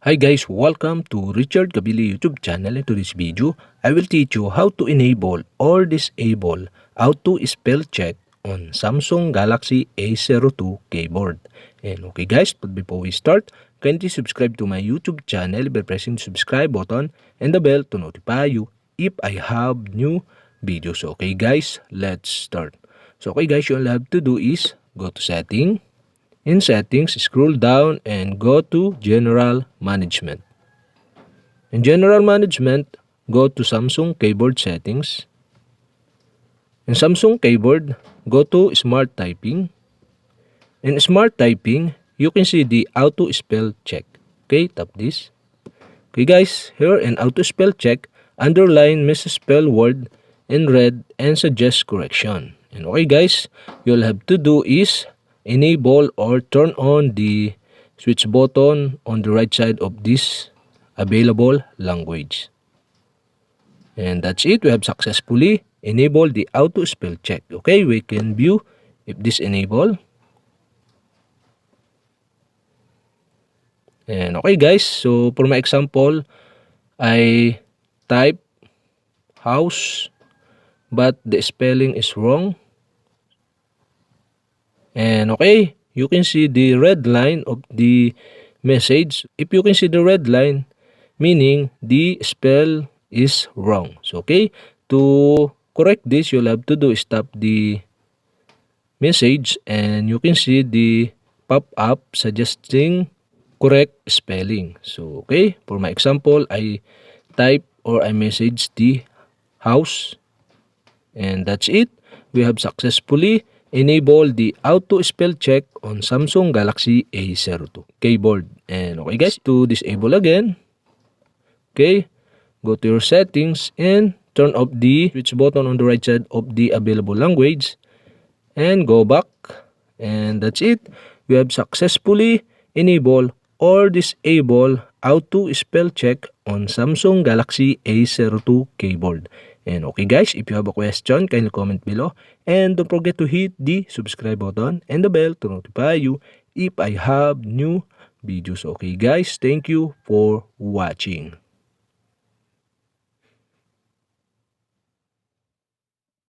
Hi guys, welcome to Richard Cabile YouTube channel. In today's video, I will teach you how to enable or disable auto spell check on Samsung Galaxy A02 keyboard. And okay guys, but before we start, kindly subscribe to my YouTube channel by pressing the subscribe button and the bell to notify you if I have new videos. Okay guys, let's start. So okay guys, all you have to do is go to setting. In Settings, scroll down and go to General Management. In General Management, go to Samsung Keyboard Settings. In Samsung Keyboard, go to Smart Typing. In Smart Typing, you can see the Auto Spell Check. Okay, tap this. Okay guys, here in Auto Spell Check, underline misspell word in red and suggest correction. And okay guys, you'll have to do is enable or turn on the switch button on the right side of this available language. And that's it. We have successfully enabled the auto spell check. Okay, we can view if this enable. And okay guys, so for my example, I type house but the spelling is wrong. And okay, you can see the red line of the message. If you can see the red line, meaning the spell is wrong. So okay, to correct this, you'll have to do is tap the message and you can see the pop-up suggesting correct spelling. So okay, for my example, I type or I message the house and that's it. We have successfully enabled the auto spell check on Samsung Galaxy A02 keyboard. And okay guys, to disable again, okay, go to your settings and turn off the switch button on the right side of the available language and go back. And that's it. We have successfully enabled or disable auto spell check on Samsung Galaxy A02 keyboard. And okay guys, if you have a question, kindly comment below. And don't forget to hit the subscribe button and the bell to notify you if I have new videos. Okay guys, thank you for watching.